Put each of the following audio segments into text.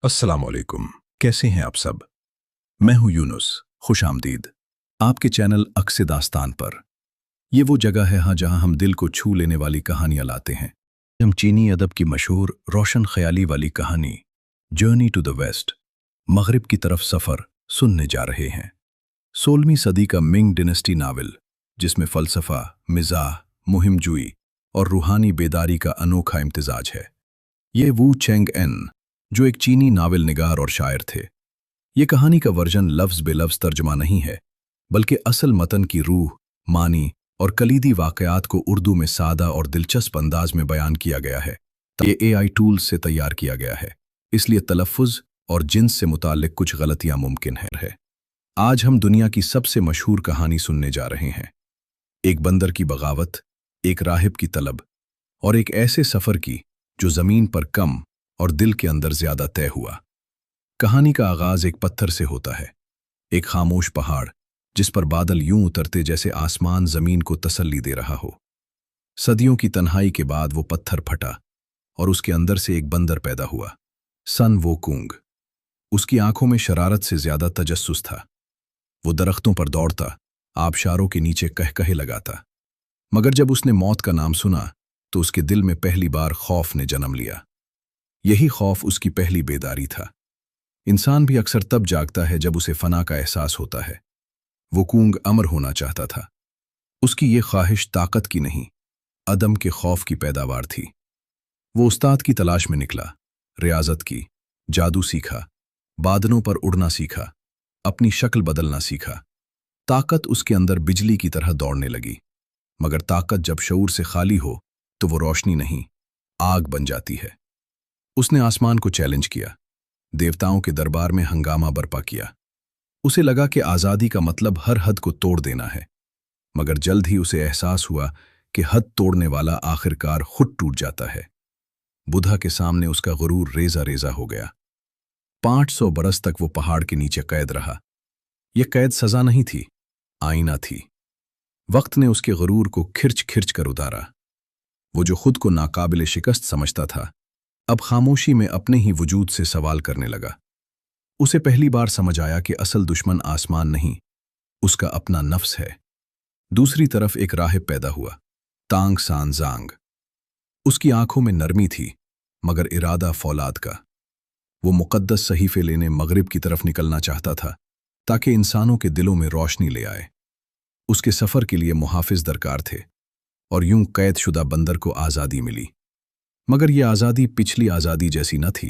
अस्सलाम वालेकुम। कैसे हैं आप सब? मैं हूं यूनुस। खुश आमदीद आपके चैनल अक्स दास्तान पर। ये वो जगह है जहां हम दिल को छू लेने वाली कहानियां लाते हैं। हम चीनी अदब की मशहूर रोशन ख्याली वाली कहानी जर्नी टू द वेस्ट, मगरिब की तरफ सफ़र सुनने जा रहे हैं। 16वीं सदी का मिंग डिनेस्टी नावल, जिसमें फ़लसफ़ा, मिज़ाह, मुहिमजूई और रूहानी बेदारी का अनोखा इम्तिजाज है। ये वू चेंग एन, जो एक चीनी नावल निगार और शायर थे। ये कहानी का वर्जन लफ्ज़ बेलफ्ज़ तर्जुमा नहीं है, बल्कि असल मतन की रूह, मानी और कलीदी वाक़यात को उर्दू में सादा और दिलचस्प अंदाज में बयान किया गया है। ये AI टूल्स से तैयार किया गया है, इसलिए तलफ़्फ़ुज़ और जिन्स से मुताल्लिक़ कुछ गलतियाँ मुमकिन है। आज हम दुनिया की सबसे मशहूर कहानी सुनने जा रहे हैं। एक बंदर की बगावत, एक राहिब की तलब और एक ऐसे सफ़र की जो ज़मीन पर कम और दिल के अंदर ज़्यादा तय हुआ। कहानी का आगाज़ एक पत्थर से होता है, एक खामोश पहाड़ जिस पर बादल यूं उतरते जैसे आसमान ज़मीन को तसल्ली दे रहा हो। सदियों की तन्हाई के बाद वो पत्थर फटा और उसके अंदर से एक बंदर पैदा हुआ, सन वोकूंग। उसकी आंखों में शरारत से ज़्यादा तजस्सुस था। वो दरख्तों पर दौड़ता, आबशारों के नीचे कहकहे लगाता। मगर जब उसने मौत का नाम सुना तो उसके दिल में पहली बार खौफ ने जन्म लिया। यही खौफ उसकी पहली बेदारी था। इंसान भी अक्सर तब जागता है जब उसे फना का एहसास होता है। वोकूंग अमर होना चाहता था। उसकी ये ख्वाहिश ताकत की नहीं, अदम के खौफ की पैदावार थी। वो उस्ताद की तलाश में निकला, रियाजत की, जादू सीखा, बादलों पर उड़ना सीखा, अपनी शक्ल बदलना सीखा। ताकत उसके अंदर बिजली की तरह दौड़ने लगी। मगर ताकत जब शऊर से खाली हो तो वो रोशनी नहीं, आग बन जाती है। उसने आसमान को चैलेंज किया, देवताओं के दरबार में हंगामा बर्पा किया। उसे लगा कि आज़ादी का मतलब हर हद को तोड़ देना है। मगर जल्द ही उसे एहसास हुआ कि हद तोड़ने वाला आखिरकार खुद टूट जाता है। बुधा के सामने उसका गुरूर रेजा रेजा हो गया। 500 बरस तक वो पहाड़ के नीचे कैद रहा। यह कैद सजा नहीं थी, आईना थी। वक्त ने उसके गुरूर को खिर्च खिर्च कर उतारा। वो जो खुद को नाकाबिले शिकस्त समझता था, अब खामोशी में अपने ही वजूद से सवाल करने लगा। उसे पहली बार समझ आया कि असल दुश्मन आसमान नहीं, उसका अपना नफ्स है। दूसरी तरफ एक राहिब पैदा हुआ, तांग सान जांग। उसकी आंखों में नरमी थी, मगर इरादा फौलाद का। वो मुक़द्दस सहीफे लेने मगरिब की तरफ निकलना चाहता था, ताकि इंसानों के दिलों में रोशनी ले आए। उसके सफ़र के लिए मुहाफिज दरकार थे, और यूं कैदशुदा बंदर को आज़ादी मिली। मगर यह आज़ादी पिछली आज़ादी जैसी न थी।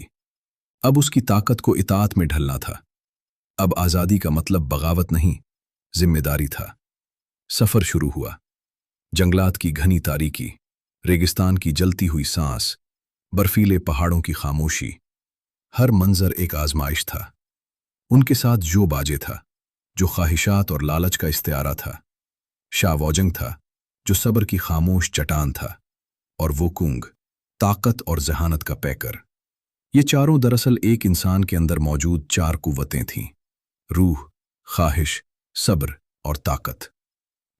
अब उसकी ताकत को इताअत में ढलना था। अब आज़ादी का मतलब बगावत नहीं, जिम्मेदारी था। सफ़र शुरू हुआ। जंगलात की घनी तारीकी, रेगिस्तान की जलती हुई सांस, बर्फीले पहाड़ों की खामोशी, हर मंजर एक आजमाइश था। उनके साथ जो बाजे था, जो ख्वाहिशात और लालच का इस्तिआरा था। शावौजंग था, जो सब्र की खामोश चट्टान था, और वोकूंग, ताकत और जहानत का पैकर। ये चारों दरअसल एक इंसान के अंदर मौजूद 4 कुव्वतें थीं: रूह, ख्वाहिश, सब्र और ताकत।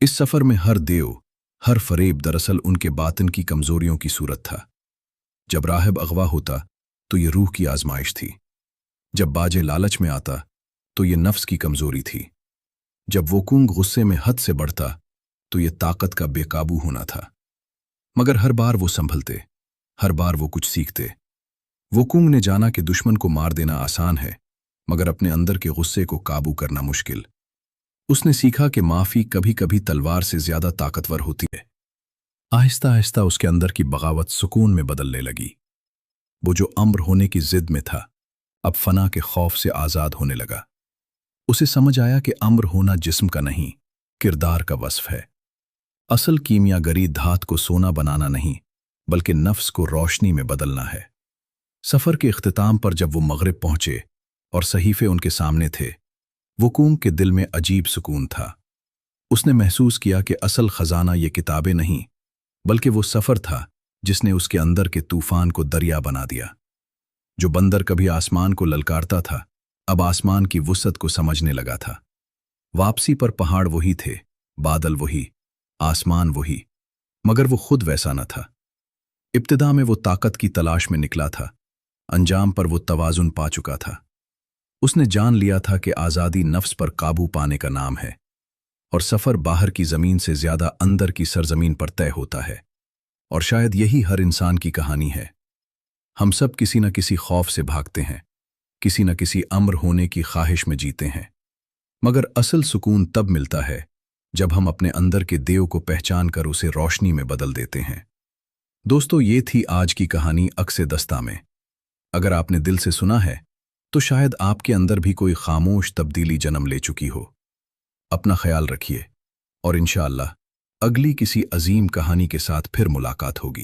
इस सफ़र में हर देव, हर फरेब दरअसल उनके बातिन की कमज़ोरियों की सूरत था। जब राहिब अगवा होता तो ये रूह की आजमाइश थी। जब बाजे लालच में आता तो ये नफ्स की कमज़ोरी थी। जब वोकूंग गुस्से में हद से बढ़ता तो ये ताकत का बेकाबू होना था। मगर हर बार वो संभलते, हर बार वो कुछ सीखते। वोकूंग ने जाना कि दुश्मन को मार देना आसान है, मगर अपने अंदर के गुस्से को काबू करना मुश्किल। उसने सीखा कि माफ़ी कभी कभी तलवार से ज़्यादा ताकतवर होती है। आहिस्ता आहिस्ता उसके अंदर की बगावत सुकून में बदलने लगी। वो जो अम्र होने की जिद में था, अब फना के खौफ से आज़ाद होने लगा। उसे समझ आया कि अम्र होना जिस्म का नहीं, किरदार का वस्फ है। असल कीमियागरी धात को सोना बनाना नहीं, बल्कि नफ्स को रोशनी में बदलना है। सफ़र के इख्तिताम पर जब वो मगरिब पहुंचे और सहीफे उनके सामने थे, वोकूंग के दिल में अजीब सुकून था। उसने महसूस किया कि असल ख़जाना ये किताबें नहीं, बल्कि वो सफ़र था जिसने उसके अंदर के तूफ़ान को दरिया बना दिया। जो बंदर कभी आसमान को ललकारता था, अब आसमान की वुसअत को समझने लगा था। वापसी पर पहाड़ वही थे, बादल वही, आसमान वही, मगर वो खुद वैसा न था। इब्तिदा में वो ताकत की तलाश में निकला था, अंजाम पर वो तवाज़ुन पा चुका था। उसने जान लिया था कि आज़ादी नफ्स पर काबू पाने का नाम है और सफ़र बाहर की ज़मीन से ज़्यादा अंदर की सरज़मीन पर तय होता है। और शायद यही हर इंसान की कहानी है। हम सब किसी न किसी खौफ से भागते हैं, किसी न किसी अम्र होने की ख्वाहिश में जीते हैं, मगर असल सुकून तब मिलता है जब हम अपने अंदर के देव को पहचान कर उसे रोशनी में बदल देते हैं। दोस्तों, ये थी आज की कहानी अक्से दस्ता में। अगर आपने दिल से सुना है तो शायद आपके अंदर भी कोई खामोश तब्दीली जन्म ले चुकी हो। अपना ख्याल रखिए और इंशाअल्लाह अगली किसी अजीम कहानी के साथ फिर मुलाकात होगी।